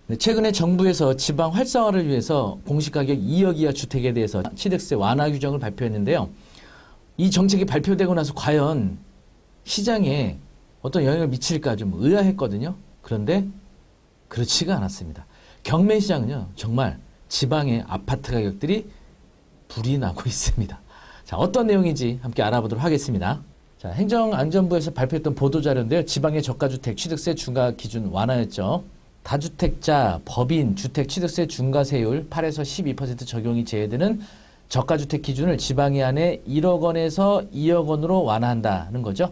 네, 최근에 정부에서 지방 활성화를 위해서 공시가격 2억 이하 주택에 대해서 취득세 완화 규정을 발표했는데요. 이 정책이 발표되고 나서 과연 시장에 어떤 영향을 미칠까 좀 의아했거든요. 그런데 그렇지가 않았습니다. 경매 시장은요, 정말 지방의 아파트 가격들이 불이 나고 있습니다. 자, 어떤 내용인지 함께 알아보도록 하겠습니다. 자, 행정안전부에서 발표했던 보도자료인데요. 지방의 저가주택 취득세 중과 기준 완화였죠. 다주택자, 법인, 주택 취득세 중과세율 8에서 12% 적용이 제외되는 저가주택 기준을 지방에 한해 1억 원에서 2억 원으로 완화한다는 거죠.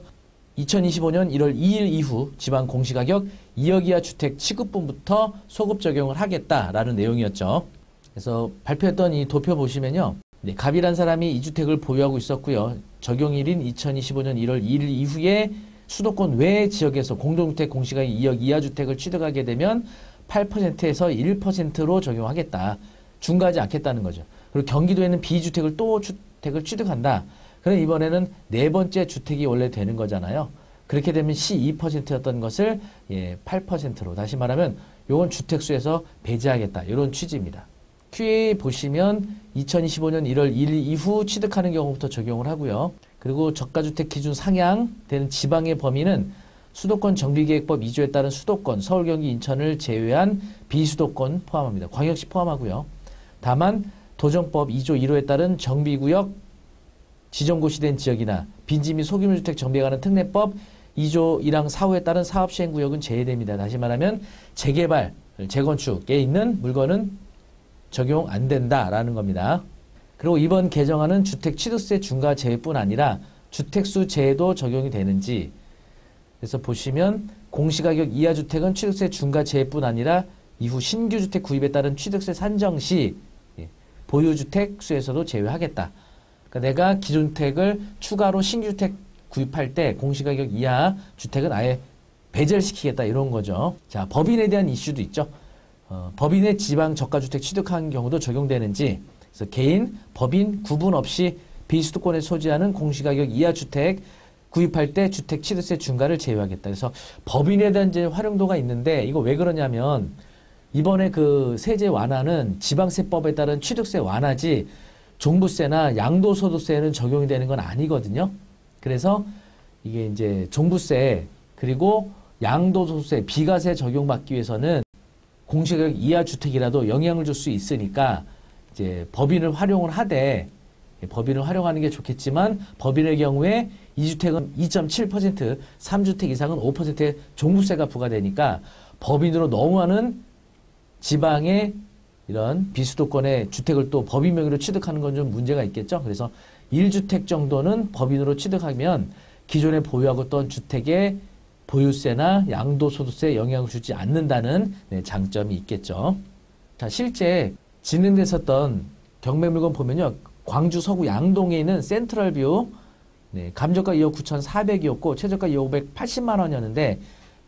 2025년 1월 2일 이후 지방 공시가격 2억 이하 주택 취급분부터 소급 적용을 하겠다라는 내용이었죠. 그래서 발표했던 이 도표 보시면요. 네, 갑이란 사람이 이 주택을 보유하고 있었고요. 적용일인 2025년 1월 2일 이후에 수도권 외 지역에서 공동주택 공시가격 2억 이하 주택을 취득하게 되면 8%에서 1%로 적용하겠다. 중과하지 않겠다는 거죠. 그리고 경기도에는 비주택을 또 주택을 취득한다. 그럼 이번에는 네 번째 주택이 원래 되는 거잖아요. 그렇게 되면 시 2%였던 것을 8%로 다시 말하면 요건 주택수에서 배제하겠다. 이런 취지입니다. QA 보시면 2025년 1월 1일 이후 취득하는 경우부터 적용을 하고요. 그리고 저가주택 기준 상향되는 지방의 범위는 수도권 정비계획법 2조에 따른 수도권, 서울, 경기, 인천을 제외한 비수도권 포함합니다. 광역시 포함하고요. 다만 도정법 2조 1호에 따른 정비구역 지정고시된 지역이나 빈지 및 소규모주택 정비에 관한 특례법 2조 1항 4호에 따른 사업시행구역은 제외됩니다. 다시 말하면 재개발, 재건축에 있는 물건은 적용 안 된다라는 겁니다. 그리고 이번 개정안은 주택 취득세 중과 제외뿐 아니라 주택수 제외도 적용이 되는지, 그래서 보시면 공시가격 이하 주택은 취득세 중과 제외뿐 아니라 이후 신규 주택 구입에 따른 취득세 산정 시 보유주택 수에서도 제외하겠다. 그러니까 내가 기존주택을 추가로 신규주택 구입할 때 공시가격 이하 주택은 아예 배제를 시키겠다 이런 거죠. 자, 법인에 대한 이슈도 있죠. 법인의 지방 저가주택 취득한 경우도 적용되는지, 그래서 개인, 법인 구분 없이 비수도권에 소지하는 공시가격 이하 주택 구입할 때 주택 취득세 중과를 제외하겠다. 그래서 법인에 대한 이제 활용도가 있는데 이거 왜 그러냐면 이번에 그 세제 완화는 지방세법에 따른 취득세 완화지 종부세나 양도소득세는 적용이 되는 건 아니거든요. 그래서 이게 이제 종부세 그리고 양도소득세, 비과세 적용받기 위해서는 공시가격 이하 주택이라도 영향을 줄 수 있으니까 이제 법인을 활용을 하되, 법인을 활용하는 게 좋겠지만 법인의 경우에 2주택은 2.7%, 3주택 이상은 5%의 종부세가 부과되니까 법인으로 너무하는 지방의 이런 비수도권의 주택을 또 법인 명의로 취득하는 건 좀 문제가 있겠죠. 그래서 1주택 정도는 법인으로 취득하면 기존에 보유하고 있던 주택의 보유세나 양도소득세에 영향을 주지 않는다는 장점이 있겠죠. 자, 실제 진행됐었던 경매 물건 보면요. 광주 서구 양동에 있는 센트럴뷰, 감정가 2억 9,400이었고 최저가 2억 580만 원이었는데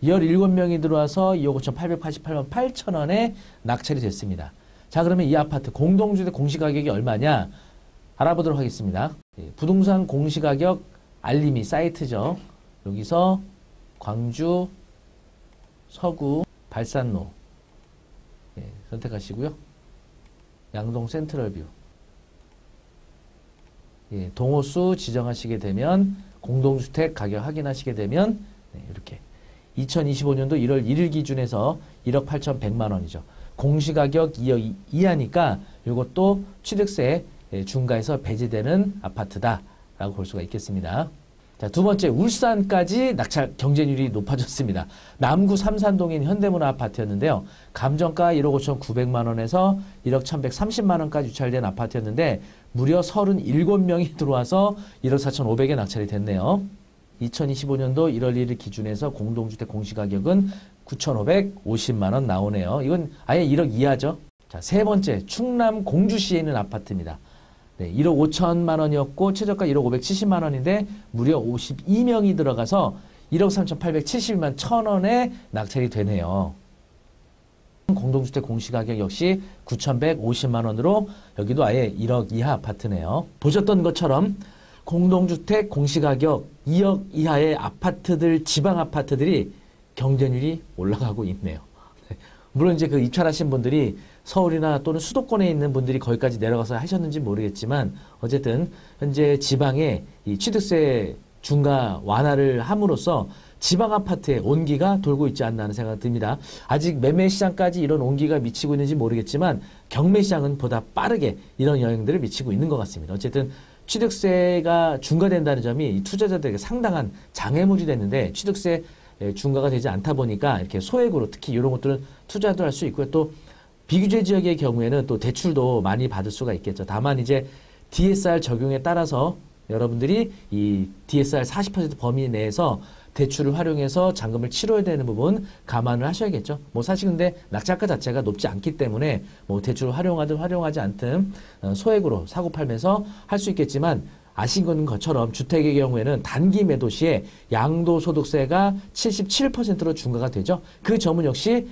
17명이 들어와서 2억 5,888만 8천 원에 낙찰이 됐습니다. 자, 그러면 이 아파트 공동주택 공시가격이 얼마냐 알아보도록 하겠습니다. 부동산 공시가격 알림이 사이트죠. 여기서 광주 서구 발산로 선택하시고요. 양동 센트럴뷰 동호수 지정하시게 되면 공동주택 가격 확인하시게 되면 이렇게 2025년도 1월 1일 기준에서 1억 8,100만 원이죠. 공시가격 2억 이하니까 이것도 취득세 중과에서 배제되는 아파트다라고 볼 수가 있겠습니다. 자, 두 번째, 울산까지 낙찰 경쟁률이 높아졌습니다. 남구 삼산동에 있는 현대문화 아파트였는데요. 감정가 1억 5,900만 원에서 1억 1,130만 원까지 유찰된 아파트였는데 무려 37명이 들어와서 1억 4,500에 낙찰이 됐네요. 2025년도 1월 1일 기준에서 공동주택 공시가격은 9,550만 원 나오네요. 이건 아예 1억 이하죠. 자, 세 번째, 충남 공주시에 있는 아파트입니다. 1억 5천만 원이었고 최저가 1억 570만 원인데 무려 52명이 들어가서 1억 3,870만 1,000원에 낙찰이 되네요. 공동주택 공시가격 역시 9,150만 원으로 여기도 아예 1억 이하 아파트네요. 보셨던 것처럼 공동주택 공시가격 2억 이하의 아파트들, 지방 아파트들이 경쟁률이 올라가고 있네요. 물론 이제 그 입찰하신 분들이 서울이나 또는 수도권에 있는 분들이 거기까지 내려가서 하셨는지 모르겠지만 어쨌든 현재 지방에 이 취득세 중과 완화를 함으로써 지방 아파트의 온기가 돌고 있지 않나 하는 생각이 듭니다. 아직 매매 시장까지 이런 온기가 미치고 있는지 모르겠지만 경매 시장은 보다 빠르게 이런 영향들을 미치고 있는 것 같습니다. 어쨌든 취득세가 중과된다는 점이 투자자들에게 상당한 장애물이 됐는데 취득세 중과가 되지 않다 보니까 이렇게 소액으로 특히 이런 것들은 투자도 할 수 있고요. 또 비규제 지역의 경우에는 또 대출도 많이 받을 수가 있겠죠. 다만 이제 DSR 적용에 따라서 여러분들이 이 DSR 40% 범위 내에서 대출을 활용해서 잔금을 치러야 되는 부분 감안을 하셔야겠죠. 뭐 사실 근데 낙찰가 자체가 높지 않기 때문에 뭐 대출을 활용하든 활용하지 않든 소액으로 사고 팔면서 할 수 있겠지만 아신 것처럼 주택의 경우에는 단기 매도 시에 양도소득세가 77%로 중과가 되죠. 그 점은 역시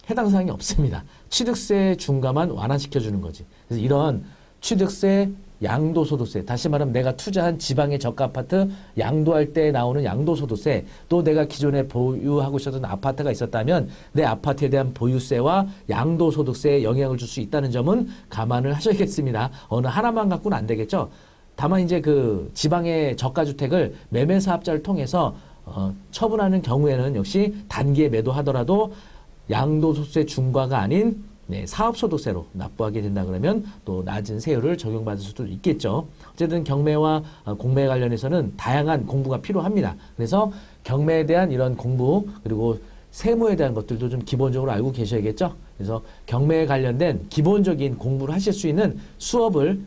해당 사항이 없습니다. 취득세 중과만 완화시켜주는 거지. 그래서 이런 취득세, 양도소득세, 다시 말하면 내가 투자한 지방의 저가 아파트 양도할 때 나오는 양도소득세, 또 내가 기존에 보유하고 있었던 아파트가 있었다면 내 아파트에 대한 보유세와 양도소득세에 영향을 줄 수 있다는 점은 감안을 하셔야겠습니다. 어느 하나만 갖고는 안 되겠죠. 다만 이제 그 지방의 저가주택을 매매사업자를 통해서 처분하는 경우에는 역시 단기에 매도하더라도 양도소득세 중과가 아닌 사업소득세로 납부하게 된다 그러면 또 낮은 세율을 적용받을 수도 있겠죠. 어쨌든 경매와 공매 관련해서는 다양한 공부가 필요합니다. 그래서 경매에 대한 이런 공부 그리고 세무에 대한 것들도 좀 기본적으로 알고 계셔야겠죠. 그래서 경매에 관련된 기본적인 공부를 하실 수 있는 수업을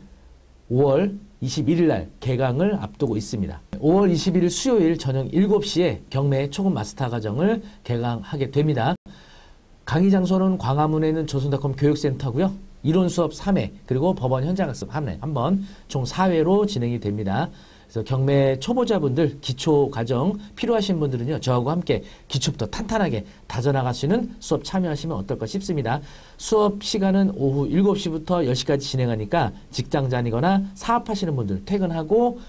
5월 21일 날 개강을 앞두고 있습니다. 5월 21일 수요일 저녁 7시에 경매 초급 마스터 과정을 개강하게 됩니다. 강의 장소는 광화문에 있는 조선닷컴 교육센터고요. 이론 수업 3회 그리고 법원 현장 학습 1회 한번 총 4회로 진행이 됩니다. 그래서 경매 초보자분들 기초 과정 필요하신 분들은요. 저하고 함께 기초부터 탄탄하게 다져나갈 수 있는 수업 참여하시면 어떨까 싶습니다. 수업 시간은 오후 7시부터 10시까지 진행하니까 직장자이거나 사업하시는 분들 퇴근하고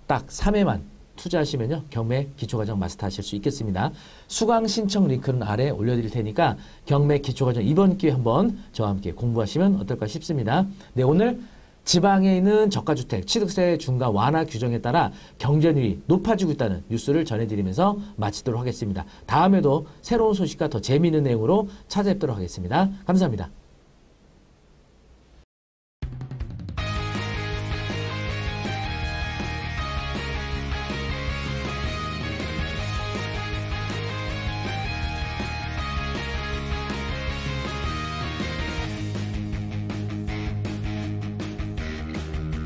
딱 3회만 투자하시면요. 경매 기초과정 마스터하실 수 있겠습니다. 수강 신청 링크는 아래 올려드릴 테니까 경매 기초과정 이번 기회에 한번 저와 함께 공부하시면 어떨까 싶습니다. 네, 오늘 지방에 있는 저가주택 취득세 중과 완화 규정에 따라 경쟁률이 높아지고 있다는 뉴스를 전해드리면서 마치도록 하겠습니다. 다음에도 새로운 소식과 더 재미있는 내용으로 찾아뵙도록 하겠습니다. 감사합니다.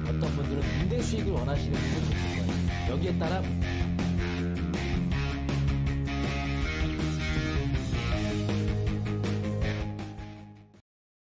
어떤 분들은 임대 수익을 원하시는 분들이 있을 거예요. 여기에 따라